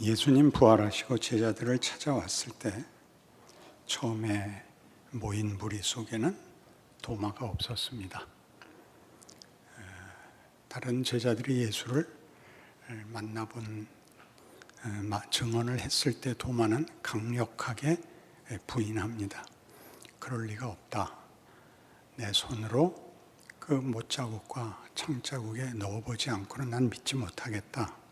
예수님 부활하시고 제자들을 찾아왔을 때 처음에 모인 무리 속에는 도마가 없었습니다. 다른 제자들이 예수를 만나본 증언을 했을 때 도마는 강력하게 부인합니다. 그럴 리가 없다. 내 손으로 그 못자국과 창자국에 넣어보지 않고는 난 믿지 못하겠다.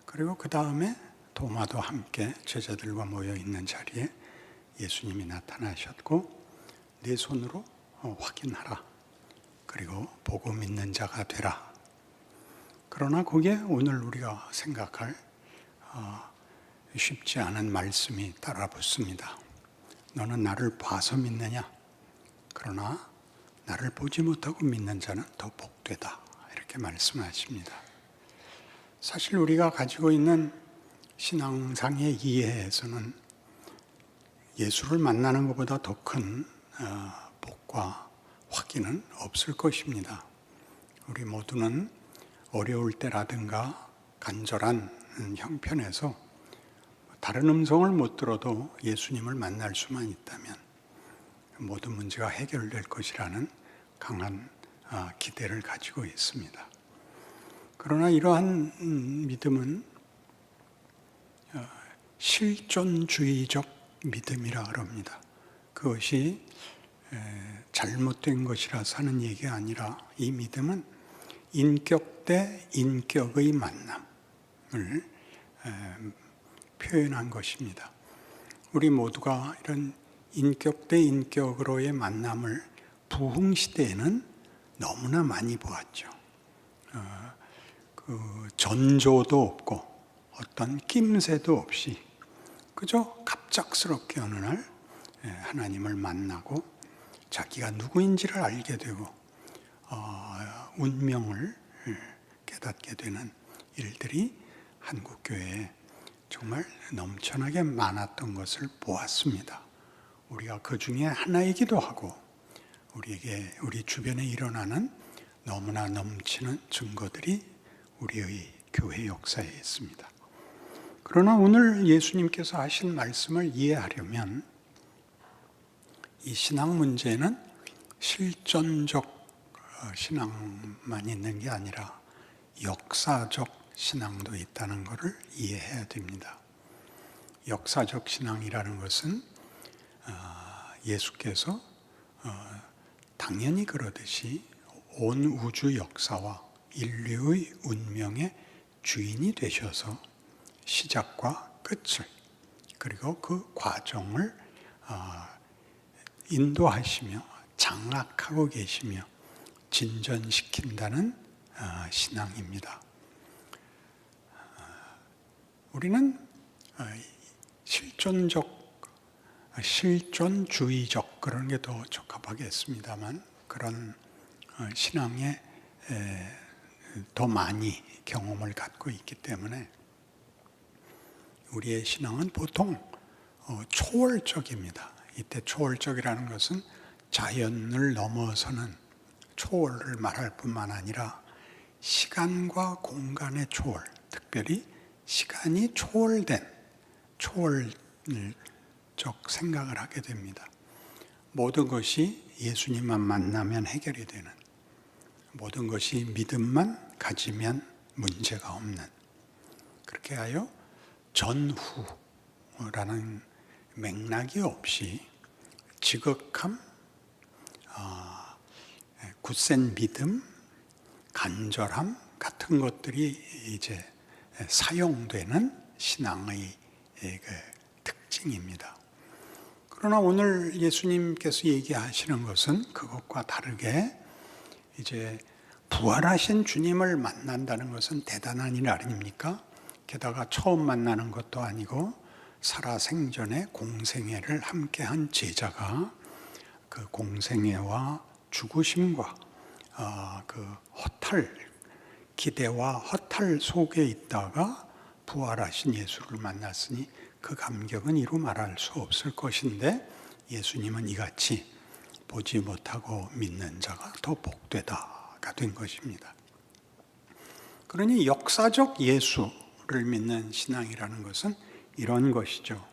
그리고 그 다음에 도마도 함께 제자들과 모여 있는 자리에 예수님이 나타나셨고 네 손으로 확인하라. 그리고 보고 믿는 자가 되라. 그러나 거기에 오늘 우리가 생각할 쉽지 않은 말씀이 따라붙습니다. 너는 나를 봐서 믿느냐? 그러나 나를 보지 못하고 믿는 자는 더 복되다. 이렇게 말씀하십니다. 사실 우리가 가지고 있는 신앙상의 이해에서는 예수를 만나는 것보다 더 큰 복과 확인은 없을 것입니다. 우리 모두는 어려울 때라든가 간절한 형편에서 다른 음성을 못 들어도 예수님을 만날 수만 있다면 모든 문제가 해결될 것이라는 강한 기대를 가지고 있습니다. 그러나 이러한 믿음은 실존주의적 믿음이라 그럽니다. 그것이 잘못된 것이라서 하는 얘기가 아니라 이 믿음은 인격 대 인격의 만남을 표현한 것입니다. 우리 모두가 이런 인격 대 인격으로의 만남을 부흥시대에는 너무나 많이 보았죠. 그 전조도 없고 어떤 낌새도 없이 그저 갑작스럽게 어느 날 하나님을 만나고 자기가 누구인지를 알게 되고 운명을 깨닫게 되는 일들이 한국교회에 정말 넘쳐나게 많았던 것을 보았습니다. 우리가 그 중에 하나이기도 하고 우리 주변에 일어나는 너무나 넘치는 증거들이 우리의 교회 역사에 있습니다. 그러나 오늘 예수님께서 하신 말씀을 이해하려면 이 신앙 문제는 실존적 신앙만 있는 게 아니라 역사적 신앙도 있다는 것을 이해해야 됩니다. 역사적 신앙이라는 것은 예수께서 당연히 그러듯이 온 우주 역사와 인류의 운명의 주인이 되셔서 시작과 끝을 그리고 그 과정을 인도하시며 장악하고 계시며 진전시킨다는 신앙입니다. 우리는 실존주의적 그런 게 더 적합하겠습니다만 그런 신앙에 더 많이 경험을 갖고 있기 때문에 우리의 신앙은 보통 초월적입니다. 이때 초월적이라는 것은 자연을 넘어서는 초월을 말할 뿐만 아니라 시간과 공간의 초월, 특별히 시간이 초월된 초월적 생각을 하게 됩니다. 모든 것이 예수님만 만나면 해결이 되는, 모든 것이 믿음만 가지면 문제가 없는, 그렇게 하여 전후라는 맥락이 없이 지극함, 굳센 믿음, 간절함 같은 것들이 이제 사용되는 신앙의 특징입니다. 그러나 오늘 예수님께서 얘기하시는 것은 그것과 다르게 이제 부활하신 주님을 만난다는 것은 대단한 일 아닙니까? 게다가 처음 만나는 것도 아니고 살아생전에 공생애를 함께한 제자가 그 공생애와 죽으심과 그 허탈, 기대와 허탈 속에 있다가 부활하신 예수를 만났으니 그 감격은 이루 말할 수 없을 것인데 예수님은 이같이 보지 못하고 믿는 자가 더 복되다가 된 것입니다. 그러니 역사적 예수 부모를 믿는 신앙이라는 것은 이런 것이죠.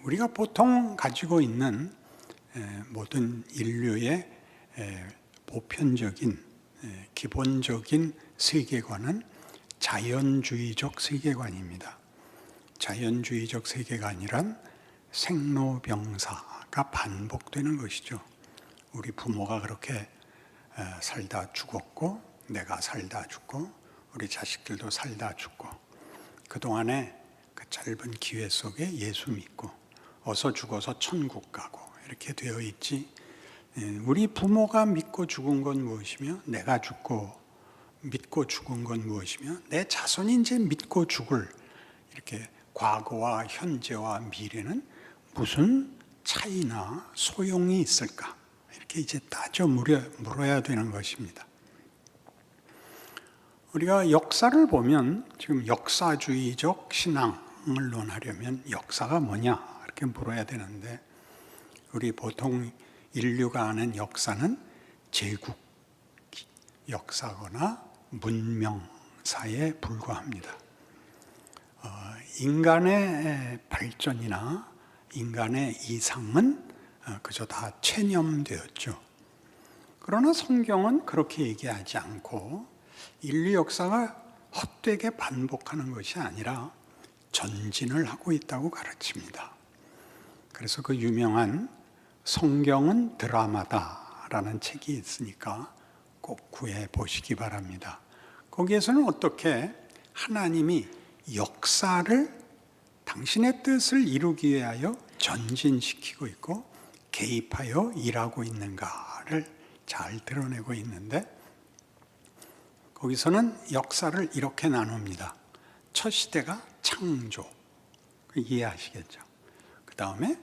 우리가 보통 가지고 있는 모든 인류의 보편적인 기본적인 세계관은 자연주의적 세계관입니다. 자연주의적 세계관이란 생로병사가 반복되는 것이죠. 우리 부모가 그렇게 살다 죽었고, 내가 살다 죽고, 우리 자식들도 살다 죽고, 그동안에 그 짧은 기회 속에 예수 믿고 어서 죽어서 천국 가고 이렇게 되어 있지. 우리 부모가 믿고 죽은 건 무엇이며, 내가 믿고 죽은 건 무엇이며, 내 자손이 이제 믿고 죽을, 이렇게 과거와 현재와 미래는 무슨 차이나 소용이 있을까? 이렇게 이제 따져 물어야 되는 것입니다. 우리가 역사를 보면 지금 역사주의적 신앙을 논하려면 역사가 뭐냐 이렇게 물어야 되는데, 우리 보통 인류가 아는 역사는 제국 역사거나 문명사에 불과합니다. 인간의 발전이나 인간의 이상은 그저 다 체념되었죠. 그러나 성경은 그렇게 얘기하지 않고 인류 역사가 헛되게 반복하는 것이 아니라 전진을 하고 있다고 가르칩니다. 그래서 그 유명한 성경은 드라마다라는 책이 있으니까 꼭 구해 보시기 바랍니다. 거기에서는 어떻게 하나님이 역사를 당신의 뜻을 이루기 위하여 전진시키고 있고 개입하여 일하고 있는가를 잘 드러내고 있는데, 거기서는 역사를 이렇게 나눕니다. 첫 시대가 창조, 이해하시겠죠? 그 다음에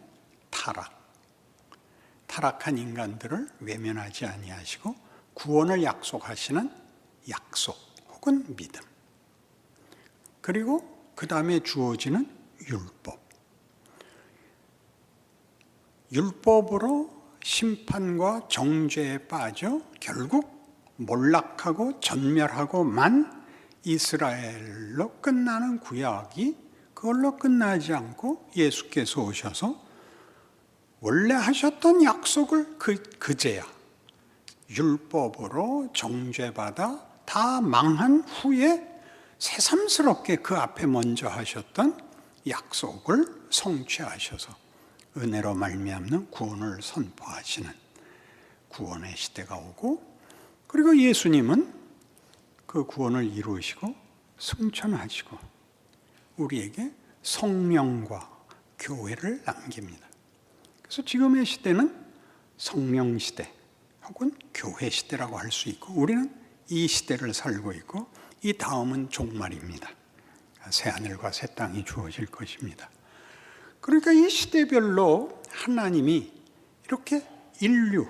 타락한 인간들을 외면하지 아니하시고 구원을 약속하시는 약속 혹은 믿음, 그리고 그 다음에 주어지는 율법으로 심판과 정죄에 빠져 결국 몰락하고 전멸하고만 이스라엘로 끝나는 구약이 그걸로 끝나지 않고 예수께서 오셔서 원래 하셨던 약속을 그제야 율법으로 정죄받아 다 망한 후에 새삼스럽게 그 앞에 먼저 하셨던 약속을 성취하셔서 은혜로 말미암는 구원을 선포하시는 구원의 시대가 오고, 그리고 예수님은 그 구원을 이루시고 승천하시고 우리에게 성령과 교회를 남깁니다. 그래서 지금의 시대는 성령 시대 혹은 교회 시대라고 할 수 있고, 우리는 이 시대를 살고 있고, 이 다음은 종말입니다. 새하늘과 새 땅이 주어질 것입니다. 그러니까 이 시대별로 하나님이 이렇게 인류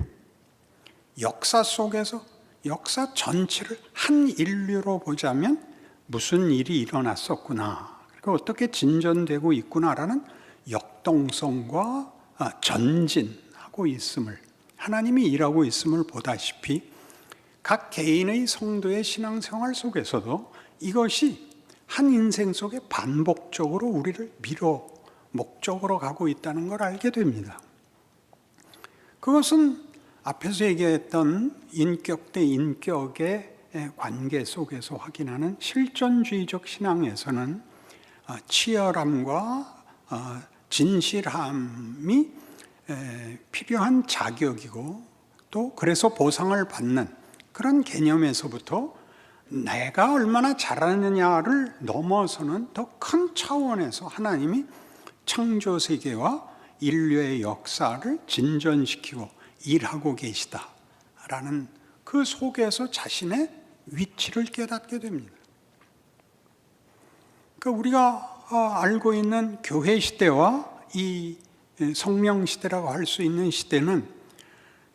역사 속에서 역사 전체를 한 인류로 보자면 무슨 일이 일어났었구나, 그리고 어떻게 진전되고 있구나라는 역동성과 전진하고 있음을, 하나님이 일하고 있음을 보다시피 각 개인의 성도의 신앙생활 속에서도 이것이 한 인생 속에 반복적으로 우리를 목적으로 가고 있다는 걸 알게 됩니다. 그것은 앞에서 얘기했던 인격 대 인격의 관계 속에서 확인하는 실존주의적 신앙에서는 치열함과 진실함이 필요한 자격이고, 또 그래서 보상을 받는 그런 개념에서부터 내가 얼마나 잘하느냐를 넘어서는 더 큰 차원에서 하나님이 창조 세계와 인류의 역사를 진전시키고 일하고 계시다라는 그 속에서 자신의 위치를 깨닫게 됩니다. 그러니까 우리가 알고 있는 교회 시대와 이 성령 시대라고 할 수 있는 시대는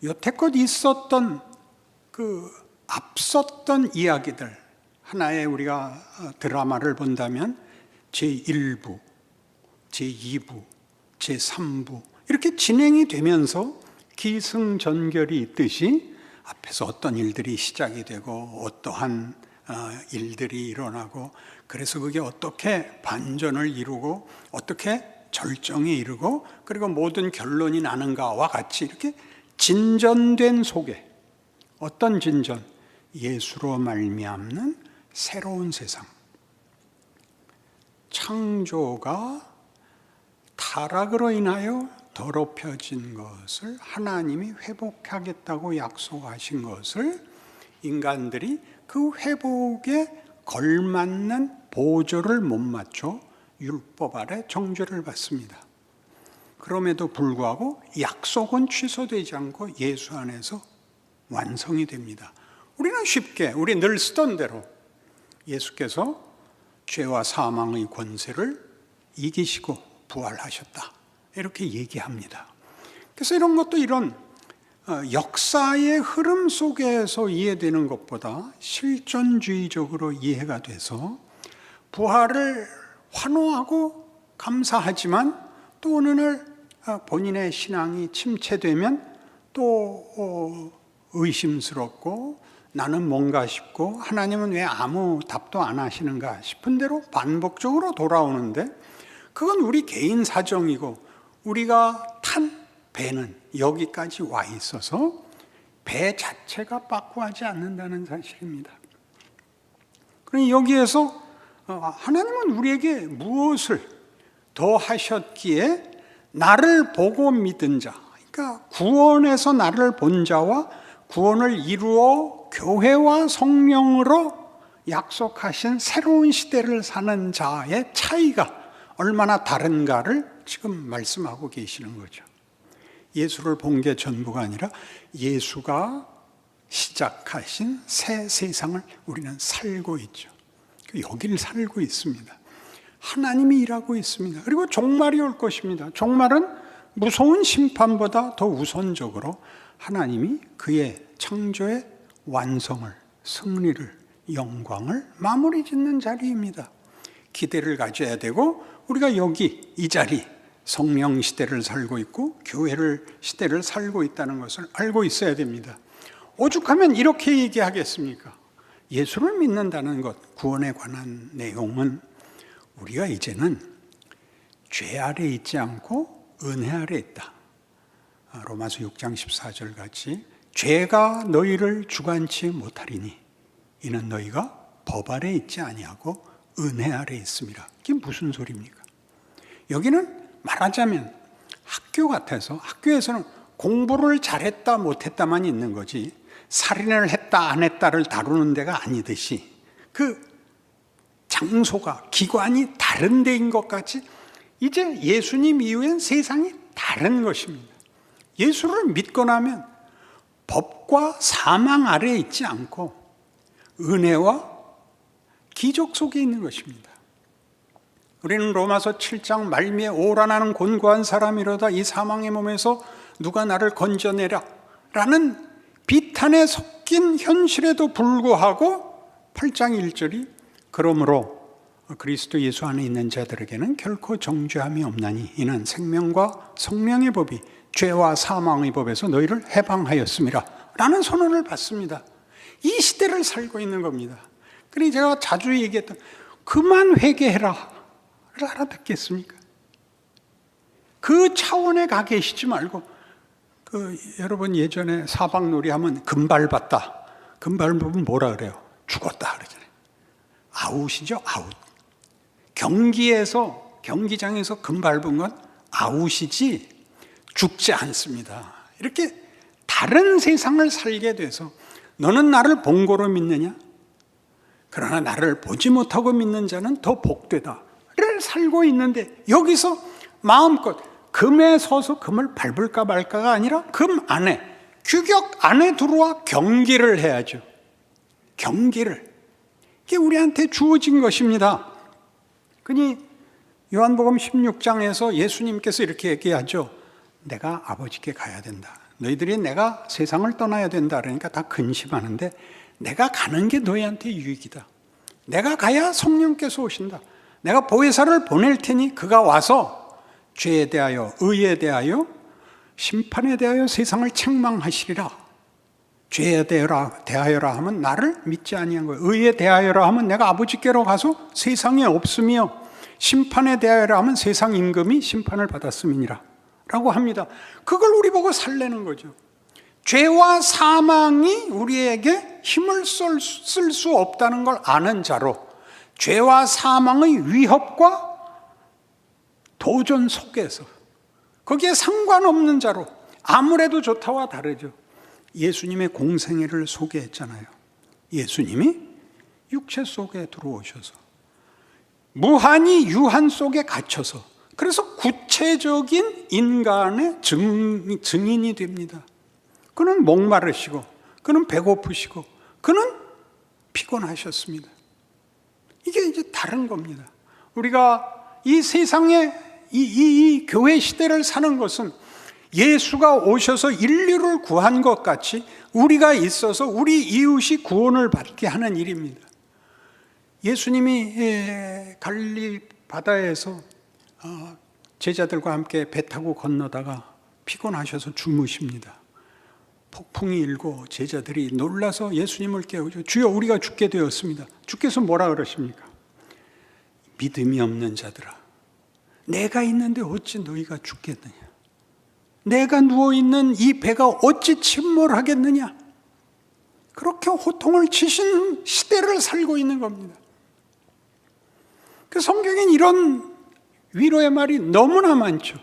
여태껏 있었던 그 앞섰던 이야기들, 하나의 우리가 드라마를 본다면 제1부, 제2부, 제3부 이렇게 진행이 되면서 기승전결이 있듯이 앞에서 어떤 일들이 시작이 되고 어떠한 일들이 일어나고, 그래서 그게 어떻게 반전을 이루고 어떻게 절정에 이르고 그리고 모든 결론이 나는가와 같이 이렇게 진전된 속에, 어떤 진전? 예수로 말미암는 새로운 세상. 창조가 타락으로 인하여 더럽혀진 것을 하나님이 회복하겠다고 약속하신 것을 인간들이 그 회복에 걸맞는 보조를 못 맞춰 율법 아래 정죄를 받습니다. 그럼에도 불구하고 약속은 취소되지 않고 예수 안에서 완성이 됩니다. 우리는 쉽게 우리 늘 쓰던 대로 예수께서 죄와 사망의 권세를 이기시고 부활하셨다, 이렇게 얘기합니다. 그래서 이런 것도 이런 역사의 흐름 속에서 이해되는 것보다 실존주의적으로 이해가 돼서 부활을 환호하고 감사하지만 또 어느 날 본인의 신앙이 침체되면 또 의심스럽고 나는 뭔가 싶고 하나님은 왜 아무 답도 안 하시는가 싶은 대로 반복적으로 돌아오는데, 그건 우리 개인 사정이고 우리가 탄 배는 여기까지 와 있어서 배 자체가 빠꾸하지 않는다는 사실입니다. 그러니 여기에서 하나님은 우리에게 무엇을 더 하셨기에 나를 보고 믿은 자, 그러니까 구원에서 나를 본 자와 구원을 이루어 교회와 성령으로 약속하신 새로운 시대를 사는 자의 차이가 얼마나 다른가를 지금 말씀하고 계시는 거죠. 예수를 본 게 전부가 아니라 예수가 시작하신 새 세상을 우리는 살고 있죠. 여기를 살고 있습니다. 하나님이 일하고 있습니다. 그리고 종말이 올 것입니다. 종말은 무서운 심판보다 더 우선적으로 하나님이 그의 창조의 완성을, 승리를, 영광을 마무리 짓는 자리입니다. 기대를 가져야 되고, 우리가 여기 이 자리 성령 시대를 살고 있고 교회를 시대를 살고 있다는 것을 알고 있어야 됩니다. 오죽하면 이렇게 얘기하겠습니까? 예수를 믿는다는 것, 구원에 관한 내용은 우리가 이제는 죄 아래 있지 않고 은혜 아래 있다. 로마서 6장 14절 같이 죄가 너희를 주관치 못하리니 이는 너희가 법 아래 있지 아니하고 은혜 아래 있음이라. 이게 무슨 소리입니까? 여기는 말하자면 학교 같아서, 학교에서는 공부를 잘했다 못했다만 있는 거지 살인을 했다 안 했다를 다루는 데가 아니듯이 그 장소가, 기관이 다른 데인 것 같이 이제 예수님 이후엔 세상이 다른 것입니다. 예수를 믿고 나면 법과 사망 아래에 있지 않고 은혜와 기적 속에 있는 것입니다. 우리는 로마서 7장 말미에 오라나는 곤고한 사람이로다 이 사망의 몸에서 누가 나를 건져내라 라는 비탄에 섞인 현실에도 불구하고 8장 1절이 그러므로 그리스도 예수 안에 있는 자들에게는 결코 정죄함이 없나니 이는 생명과 성령의 법이 죄와 사망의 법에서 너희를 해방하였음이라 라는 선언을 받습니다. 이 시대를 살고 있는 겁니다. 그러니 제가 자주 얘기했던 그만 회개해라 를 알아듣겠습니까? 그 차원에 가 계시지 말고 여러분 예전에 사박놀이 하면 금발 봤다. 금발 보면 뭐라 그래요? 죽었다 그러잖아요. 아웃이죠, 아웃. 경기장에서 금발 본 건 아웃이지 죽지 않습니다. 이렇게 다른 세상을 살게 돼서 너는 나를 본고로 믿느냐? 그러나 나를 보지 못하고 믿는 자는 더 복되다 를 살고 있는데, 여기서 마음껏 금에 서서 금을 밟을까 말까가 아니라 금 안에, 규격 안에 들어와 경기를 해야죠. 경기를. 이게 우리한테 주어진 것입니다. 그니 요한복음 16장에서 예수님께서 이렇게 얘기하죠. 내가 아버지께 가야 된다. 너희들이 내가 세상을 떠나야 된다 그러니까 다 근심하는데 내가 가는 게 너희한테 유익이다. 내가 가야 성령께서 오신다. 내가 보혜사를 보낼 테니 그가 와서 죄에 대하여, 의에 대하여, 심판에 대하여 세상을 책망하시리라. 죄에 대하여라 하면 나를 믿지 아니한 거예요. 의에 대하여라 하면 내가 아버지께로 가서 세상에 없으며, 심판에 대하여라 하면 세상 임금이 심판을 받았음이니라 라고 합니다. 그걸 우리 보고 살려는 거죠. 죄와 사망이 우리에게 힘을 쓸 수 없다는 걸 아는 자로, 죄와 사망의 위협과 도전 속에서, 거기에 상관없는 자로, 아무래도 좋다와 다르죠. 예수님의 공생애를 소개했잖아요. 예수님이 육체 속에 들어오셔서 무한히 유한 속에 갇혀서, 그래서 구체적인 인간의 증인이 됩니다. 그는 목마르시고, 그는 배고프시고, 그는 피곤하셨습니다. 이게 이제 다른 겁니다. 우리가 이 세상에 이 교회 시대를 사는 것은 예수가 오셔서 인류를 구한 것 같이 우리가 있어서 우리 이웃이 구원을 받게 하는 일입니다. 예수님이 갈릴리 바다에서 제자들과 함께 배 타고 건너다가 피곤하셔서 주무십니다. 폭풍이 일고 제자들이 놀라서 예수님을 깨우죠. 주여, 우리가 죽게 되었습니다. 주께서 뭐라 그러십니까? 믿음이 없는 자들아, 내가 있는데 어찌 너희가 죽겠느냐? 내가 누워있는 이 배가 어찌 침몰하겠느냐? 그렇게 호통을 치신 시대를 살고 있는 겁니다. 그 성경엔 이런 위로의 말이 너무나 많죠.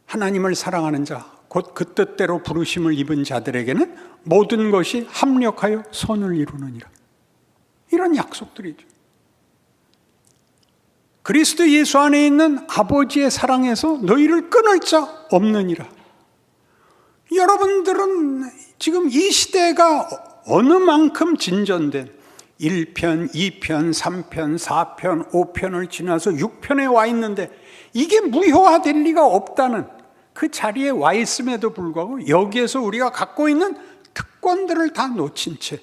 하나님을 사랑하는 자, 곧 그 뜻대로 부르심을 입은 자들에게는 모든 것이 합력하여 선을 이루느니라. 이런 약속들이죠. 그리스도 예수 안에 있는 아버지의 사랑에서 너희를 끊을 자 없느니라. 여러분들은 지금 이 시대가 어느 만큼 진전된 1편, 2편, 3편, 4편, 5편을 지나서 6편에 와 있는데 이게 무효화될 리가 없다는 그 자리에 와 있음에도 불구하고 여기에서 우리가 갖고 있는 특권들을 다 놓친 채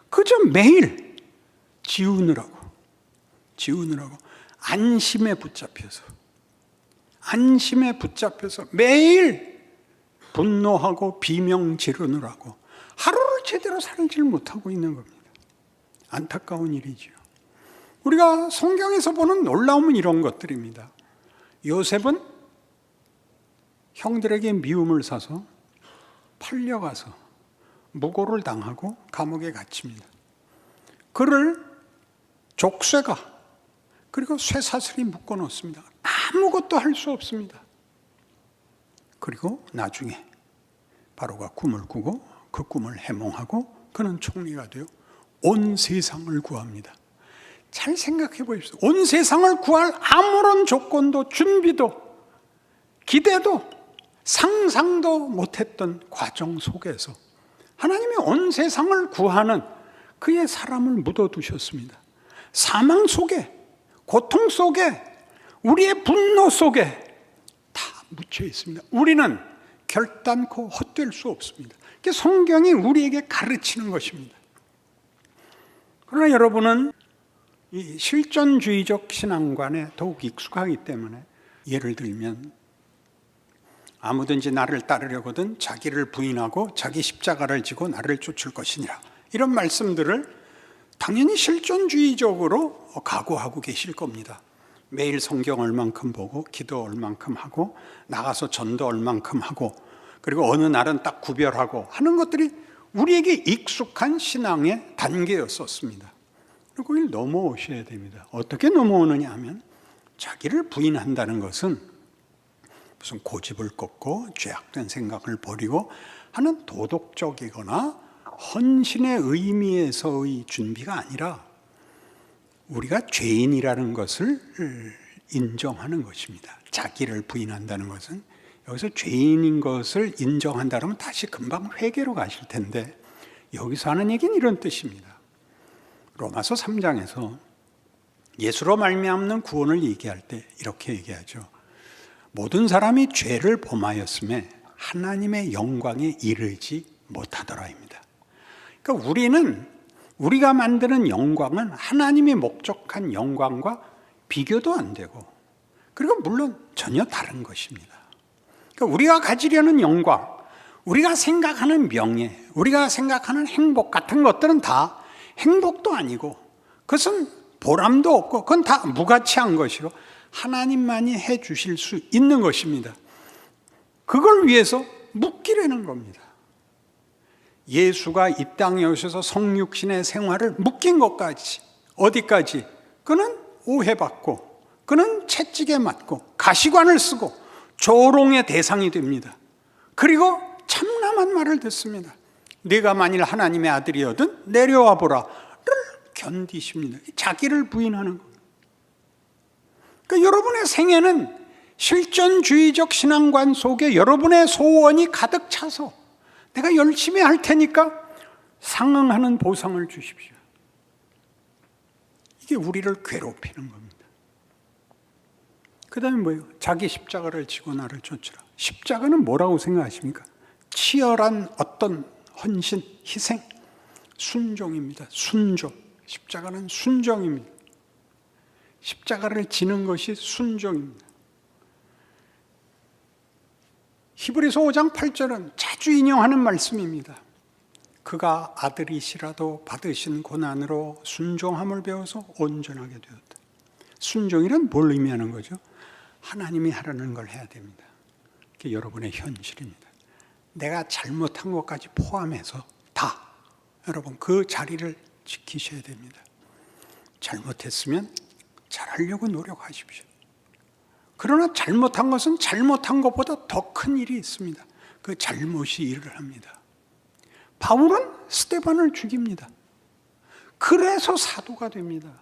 그저 매일 지우느라고 안심에 붙잡혀서 매일 분노하고 비명 지르느라고 하루를 제대로 살지 못하고 있는 겁니다. 안타까운 일이죠. 우리가 성경에서 보는 놀라움은 이런 것들입니다. 요셉은 형들에게 미움을 사서 팔려가서 무고를 당하고 감옥에 갇힙니다. 그를 족쇄가 그리고 쇠사슬이 묶어 놓습니다. 아무것도 할 수 없습니다. 그리고 나중에 바로가 꿈을 꾸고 그 꿈을 해몽하고 그는 총리가 되어 온 세상을 구합니다. 잘 생각해 보십시오. 온 세상을 구할 아무런 조건도 준비도 기대도 상상도 못했던 과정 속에서 하나님이 온 세상을 구하는 그의 사람을 묻어두셨습니다. 사망 속에, 고통 속에, 우리의 분노 속에 다 묻혀 있습니다. 우리는 결단코 헛될 수 없습니다. 그게 성경이 우리에게 가르치는 것입니다. 그러나 여러분은 이 실존주의적 신앙관에 더욱 익숙하기 때문에 예를 들면 아무든지 나를 따르려거든 자기를 부인하고 자기 십자가를 지고 나를 쫓을 것이니라, 이런 말씀들을 당연히 실존주의적으로 각오하고 계실 겁니다. 매일 성경 얼만큼 보고 기도 얼만큼 하고 나가서 전도 얼만큼 하고 그리고 어느 날은 딱 구별하고 하는 것들이 우리에게 익숙한 신앙의 단계였었습니다. 그리고 이걸 넘어오셔야 됩니다. 어떻게 넘어오느냐 하면 자기를 부인한다는 것은 무슨 고집을 꺾고 죄악된 생각을 버리고 하는 도덕적이거나 헌신의 의미에서의 준비가 아니라 우리가 죄인이라는 것을 인정하는 것입니다. 자기를 부인한다는 것은 여기서 죄인인 것을 인정한다면 다시 금방 회개로 가실 텐데 여기서 하는 얘기는 이런 뜻입니다. 로마서 3장에서 예수로 말미암는 구원을 얘기할 때 이렇게 얘기하죠. 모든 사람이 죄를 범하였음에 하나님의 영광에 이르지 못하더라입니다. 그러니까 우리가 만드는 영광은 하나님이 목적한 영광과 비교도 안 되고 그리고 물론 전혀 다른 것입니다. 그러니까 우리가 가지려는 영광, 우리가 생각하는 명예, 우리가 생각하는 행복 같은 것들은 다 행복도 아니고, 그것은 보람도 없고, 그건 다 무가치한 것이고 하나님만이 해 주실 수 있는 것입니다. 그걸 위해서 묶이려는 겁니다. 예수가 이 땅에 오셔서 성육신의 생활을 묶인 것까지, 어디까지? 그는 오해받고, 그는 채찍에 맞고, 가시관을 쓰고 조롱의 대상이 됩니다. 그리고 참남한 말을 듣습니다. 네가 만일 하나님의 아들이거든 내려와 보라를 견디십니다. 자기를 부인하는 겁니다. 그러니까 여러분의 생애는 실존주의적 신앙관 속에 여러분의 소원이 가득 차서 내가 열심히 할 테니까 상응하는 보상을 주십시오. 이게 우리를 괴롭히는 겁니다. 그 다음에 뭐예요? 자기 십자가를 지고 나를 쫓으라. 십자가는 뭐라고 생각하십니까? 치열한 어떤 헌신, 희생, 순종입니다. 순종. 십자가는 순종입니다. 십자가를 지는 것이 순종입니다. 히브리서 5장 8절은 자주 인용하는 말씀입니다. 그가 아들이시라도 받으신 고난으로 순종함을 배워서 온전하게 되었다. 순종이란 뭘 의미하는 거죠? 하나님이 하라는 걸 해야 됩니다. 그게 여러분의 현실입니다. 내가 잘못한 것까지 포함해서 다 여러분 그 자리를 지키셔야 됩니다. 잘못했으면 잘하려고 노력하십시오. 그러나 잘못한 것은 잘못한 것보다 더 큰 일이 있습니다. 그 잘못이 일을 합니다. 바울은 스데반을 죽입니다. 그래서 사도가 됩니다.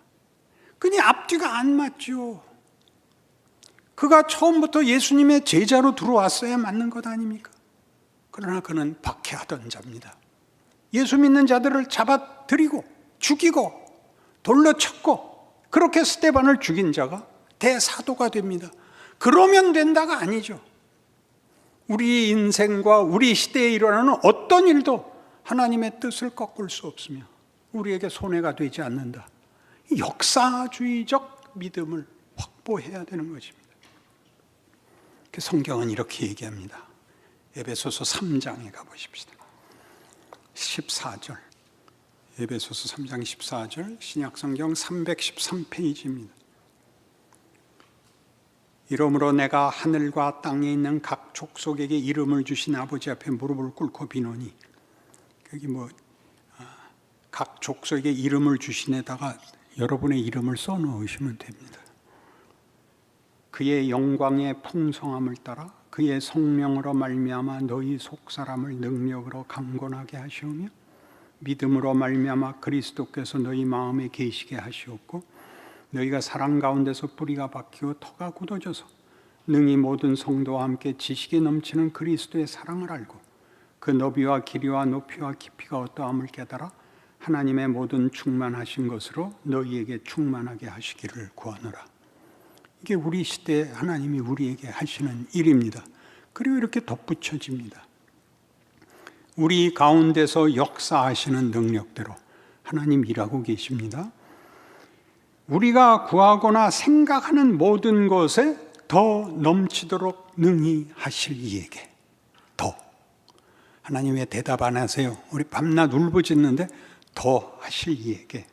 그니 앞뒤가 안 맞죠. 그가 처음부터 예수님의 제자로 들어왔어야 맞는 것 아닙니까? 그러나 그는 박해하던 자입니다. 예수 믿는 자들을 잡아들이고 죽이고 돌로 쳤고 그렇게 스데반을 죽인 자가 대사도가 됩니다. 그러면 된다가 아니죠. 우리 인생과 우리 시대에 일어나는 어떤 일도 하나님의 뜻을 꺾을 수 없으며 우리에게 손해가 되지 않는다. 역사주의적 믿음을 확보해야 되는 것입니다. 성경은 이렇게 얘기합니다. 에베소서 3장에 가보십시다. 14절. 에베소서 3장 14절 신약성경 313페이지입니다. 이러므로 내가 하늘과 땅에 있는 각 족속에게 이름을 주신 아버지 앞에 무릎을 꿇고 비노니, 여기 각 족속에게 이름을 주신에다가 여러분의 이름을 써놓으시면 됩니다. 그의 영광의 풍성함을 따라 그의 성령으로 말미암아 너희 속사람을 능력으로 강건하게 하시오며 믿음으로 말미암아 그리스도께서 너희 마음에 계시게 하시옵고 너희가 사랑 가운데서 뿌리가 박히고 터가 굳어져서 능히 모든 성도와 함께 지식이 넘치는 그리스도의 사랑을 알고 그 너비와 길이와 높이와 깊이가 어떠함을 깨달아 하나님의 모든 충만하신 것으로 너희에게 충만하게 하시기를 구하노라. 이게 우리 시대에 하나님이 우리에게 하시는 일입니다. 그리고 이렇게 덧붙여집니다. 우리 가운데서 역사하시는 능력대로 하나님 일하고 계십니다. 우리가 구하거나 생각하는 모든 것에 더 넘치도록 능히 하실 이에게 더. 하나님 왜 대답 안 하세요? 우리 밤낮 울부짖는데 더 하실 이에게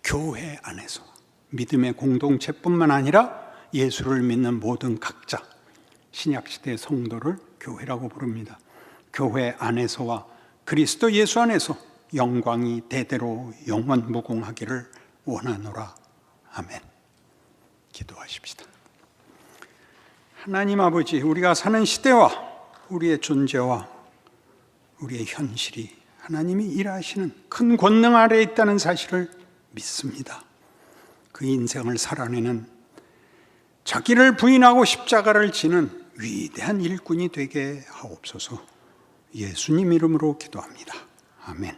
교회 안에서 믿음의 공동체뿐만 아니라 예수를 믿는 모든 각자, 신약시대 성도를 교회라고 부릅니다. 교회 안에서와 그리스도 예수 안에서 영광이 대대로 영원 무궁하기를 원하노라. 아멘. 기도하십시다. 하나님 아버지, 우리가 사는 시대와 우리의 존재와 우리의 현실이 하나님이 일하시는 큰 권능 아래에 있다는 사실을 믿습니다. 그 인생을 살아내는 자기를 부인하고 십자가를 지는 위대한 일꾼이 되게 하옵소서. 예수님 이름으로 기도합니다. 아멘.